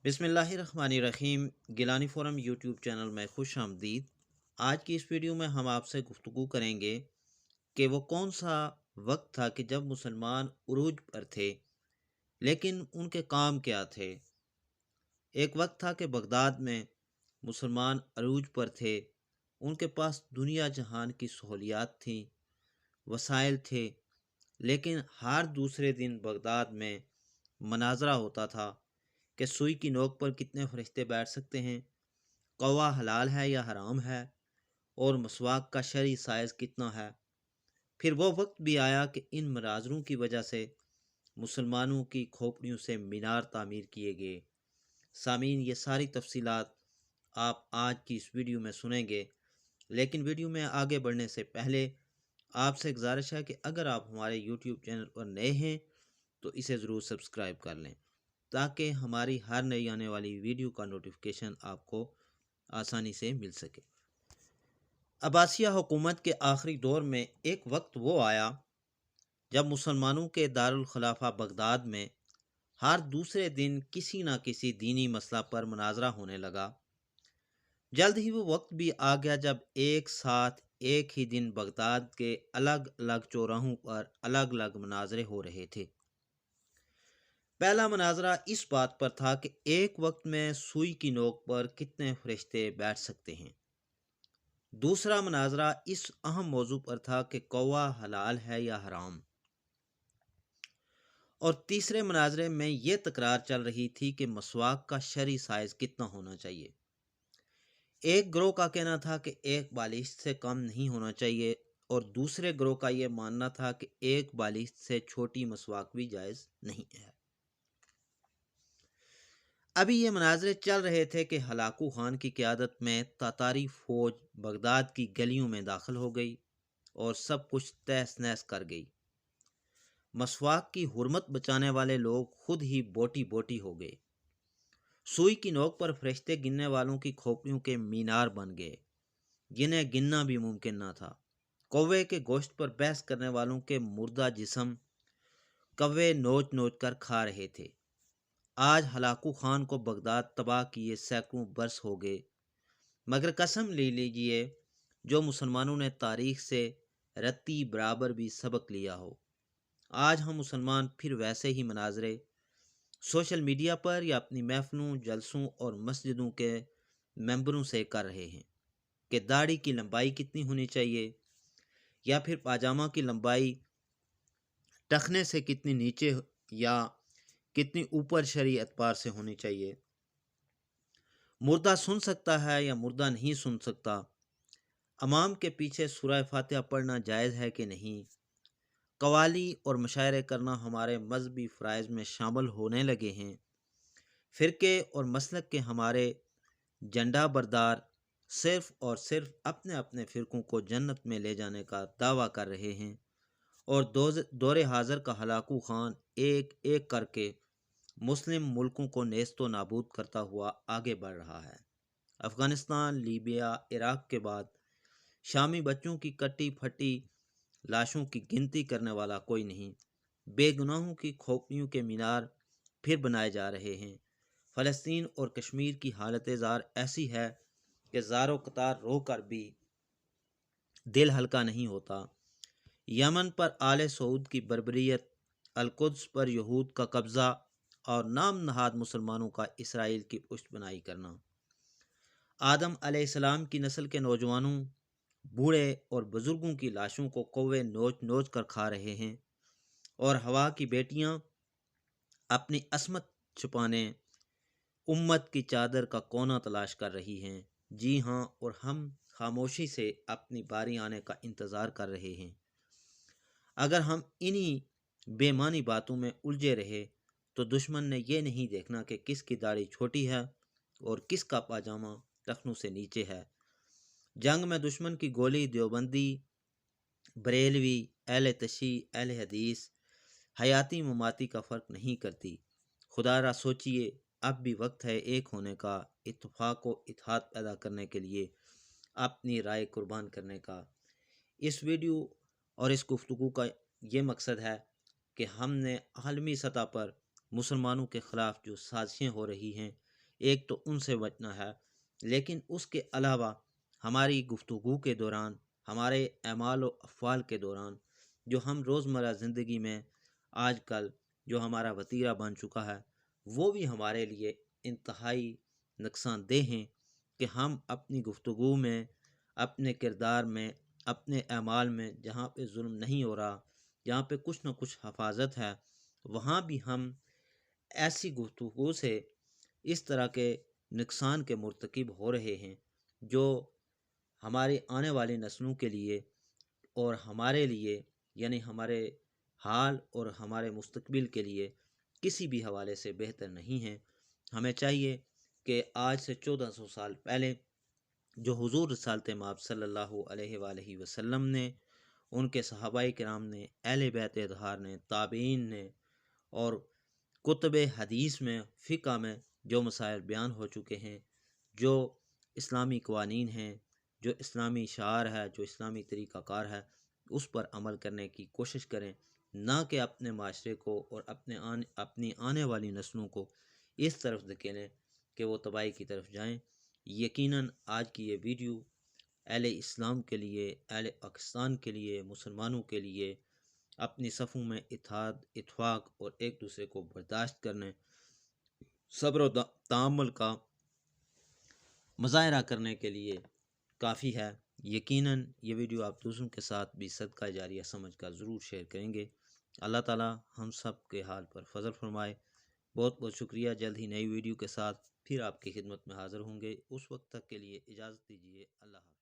बिस्मिल्लाहिर्रहमानिर्रहीम। Gilani forum YouTube channel में खुश आमदीद। आज की इस वीडियो में हम आपसे गुफ्तगू करेंगे कि वो कौन सा वक्त था कि जब मुसलमान उरूज पर थे, लेकिन उनके काम क्या थे। एक वक्त था कि बगदाद में मुसलमान अरूज पर थे, उनके पास दुनिया जहान की सहूलियात थी, वसाइल थे, लेकिन हर दूसरे दिन बगदाद में मनाजरा होता था कि सुई की नोक पर कितने फरिश्ते बैठ सकते हैं, कौवा हलाल है या हराम है, और मसवाक का शरई साइज़ कितना है। फिर वो वक्त भी आया कि इन मनाजरों की वजह से मुसलमानों की खोपड़ियों से मीनार तामीर किए गए। सामीन, ये सारी तफसीलात आप आज की इस वीडियो में सुनेंगे, लेकिन वीडियो में आगे बढ़ने से पहले आपसे गुजारिश है कि अगर आप हमारे यूट्यूब चैनल पर नए हैं तो इसे ज़रूर सब्सक्राइब कर लें, ताकि हमारी हर नई आने वाली वीडियो का नोटिफिकेशन आपको आसानी से मिल सके। अब्बासिया हुकूमत के आखिरी दौर में एक वक्त वो आया जब मुसलमानों के दारुल खिलाफा बगदाद में हर दूसरे दिन किसी न किसी दीनी मसला पर मुनाजरा होने लगा। जल्द ही वो वक्त भी आ गया जब एक साथ एक ही दिन बगदाद के अलग अलग चौराहों पर अलग अलग मुनाजरे हो रहे थे। पहला मुनाजरा इस बात पर था कि एक वक्त में सुई की नोक पर कितने फरिश्ते बैठ सकते हैं। दूसरा मुनाजरा इस अहम मौजू पर था कि कौवा हलाल है या हराम। और तीसरे मुनाजरे में ये तकरार चल रही थी कि मसवाक का शरई साइज कितना होना चाहिए। एक ग्रोह का कहना था कि एक बालिश से कम नहीं होना चाहिए, और दूसरे ग्रोह का यह मानना था कि एक बालिश से छोटी मसवाक भी जायज़ नहीं है। अभी ये मनाजरे चल रहे थे कि हलाकू खान की क़यादत में तातारी फ़ौज बगदाद की गलियों में दाखिल हो गई और सब कुछ तहस नहस कर गई। मसवाक की हुर्मत बचाने वाले लोग खुद ही बोटी बोटी हो गए। सुई की नोक पर फरिश्ते गिनने वालों की खोपड़ियों के मीनार बन गए, जिन्हें गिनना भी मुमकिन न था। कौवे के गोश्त पर बहस करने वालों के मुर्दा जिस्म कौवे नोच नोच कर खा रहे थे। आज हलाकू खान को बगदाद तबाह किए सैकड़ों बरस हो गए, मगर कसम ले लीजिए जो मुसलमानों ने तारीख से रत्ती बराबर भी सबक लिया हो। आज हम मुसलमान फिर वैसे ही मनाजरे सोशल मीडिया पर या अपनी महफिलों, जलसों और मस्जिदों के मेंबरों से कर रहे हैं कि दाढ़ी की लंबाई कितनी होनी चाहिए, या फिर पाजामा की लंबाई टखने से कितनी नीचे या कितनी ऊपर शरई एतबार से होनी चाहिए। मुर्दा सुन सकता है या मुर्दा नहीं सुन सकता। अमाम के पीछे सूरह फातिहा पढ़ना जायज़ है कि नहीं। कवाली और मुशायरे करना हमारे मजहबी फ़राइज़ में शामिल होने लगे हैं। फ़िरके और मसलक के हमारे झंडा बरदार सिर्फ़ और सिर्फ अपने अपने फ़िरकों को जन्नत में ले जाने का दावा कर रहे हैं, और दौरे हाज़र का हलाकू खान एक एक करके मुस्लिम मुल्कों को नेस्तो नाबूद करता हुआ आगे बढ़ रहा है। अफ़गानिस्तान, लीबिया, इराक़ के बाद शामी बच्चों की कटी फटी लाशों की गिनती करने वाला कोई नहीं। बेगुनाहों की खोपड़ियों के मीनार फिर बनाए जा रहे हैं। फ़लस्तीन और कश्मीर की हालत ज़ार ऐसी है कि ज़ारो कतार रो कर भी दिल हल्का नहीं होता। यमन पर आले सऊद की बर्बरियत, अलकुद्स पर यहूद का कब्ज़ा और नाम नहाद मुसलमानों का इसराइल की पुष्टबनाई करना। आदम अलैहिस्सलाम की नस्ल के नौजवानों, बूढ़े और बुजुर्गों की लाशों को कौवे नोच नोच कर खा रहे हैं, और हवा की बेटियां अपनी असमत छुपाने उम्मत की चादर का कोना तलाश कर रही हैं। जी हाँ, और हम खामोशी से अपनी बारी आने का इंतज़ार कर रहे हैं। अगर हम इन्हीं बेमानी बातों में उलझे रहे तो दुश्मन ने यह नहीं देखना कि किसकी दाढ़ी छोटी है और किसका पाजामा टखनों से नीचे है। जंग में दुश्मन की गोली देवबंदी, बरेलवी, अहले तशी, अहले हदीस, हयाती ममाती का फ़र्क नहीं करती। खुदारा सोचिए, अब भी वक्त है एक होने का, इत्तेफाक व इत्तेहाद पैदा करने के लिए अपनी राय कुर्बान करने का। इस वीडियो और इस गुफ्तगू का ये मकसद है कि हमने आलमी सतह पर मुसलमानों के ख़िलाफ़ जो साजिशें हो रही हैं ایک تو ان سے بچنا ہے، لیکن اس کے علاوہ ہماری گفتگو کے دوران، ہمارے اعمال و افعال کے دوران، جو ہم روزمرہ زندگی میں آج کل جو ہمارا وتیرہ بن چکا ہے، وہ بھی ہمارے لیے انتہائی نقصان دہ ہیں کہ ہم اپنی گفتگو میں، اپنے کردار میں، اپنے اعمال میں جہاں پہ ظلم نہیں ہو رہا، جہاں پہ کچھ نہ کچھ حفاظت ہے، وہاں بھی ہم ایسی گفتگو سے اس طرح کے نقصان کے مرتکب ہو رہے ہیں جو ہماری آنے والی نسلوں کے لیے اور ہمارے لیے، یعنی ہمارے حال اور ہمارے مستقبل کے لیے کسی بھی حوالے سے بہتر نہیں ہیں۔ ہمیں چاہیے کہ آج سے 1400 سال پہلے جو حضور رسالت مآب صلی اللہ علیہ وآلہ وسلم نے، ان کے صحابہ کرام نے، اہل بیت اطہار نے، تابعین نے اور کتب حدیث میں، فقہ میں جو مسائل بیان ہو چکے ہیں، جو اسلامی قوانین ہیں، جو اسلامی شعار ہے، جو اسلامی طریقہ کار ہے، اس پر عمل کرنے کی کوشش کریں، نہ کہ اپنے معاشرے کو اور اپنی آنے والی نسلوں کو اس طرف دھکیلیں کہ وہ تباہی کی طرف جائیں۔ یقیناً آج کی یہ ویڈیو اہل اسلام کے لیے، اہل پاکستان کے لیے، مسلمانوں کے لیے اپنی صفوں میں اتحاد، اتفاق اور ایک دوسرے کو برداشت کرنے، صبر و تعامل کا مظاہرہ کرنے کے لیے کافی ہے۔ یقیناً یہ ویڈیو آپ دوسروں کے ساتھ بھی صدقہ جاریہ سمجھ کر ضرور شیئر کریں گے۔ اللہ تعالی ہم سب کے حال پر فضل فرمائے۔ بہت بہت شکریہ۔ جلد ہی نئی ویڈیو کے ساتھ پھر آپ کی خدمت میں حاضر ہوں گے۔ اس وقت تک کے لیے اجازت دیجیے۔ اللہ حافظ۔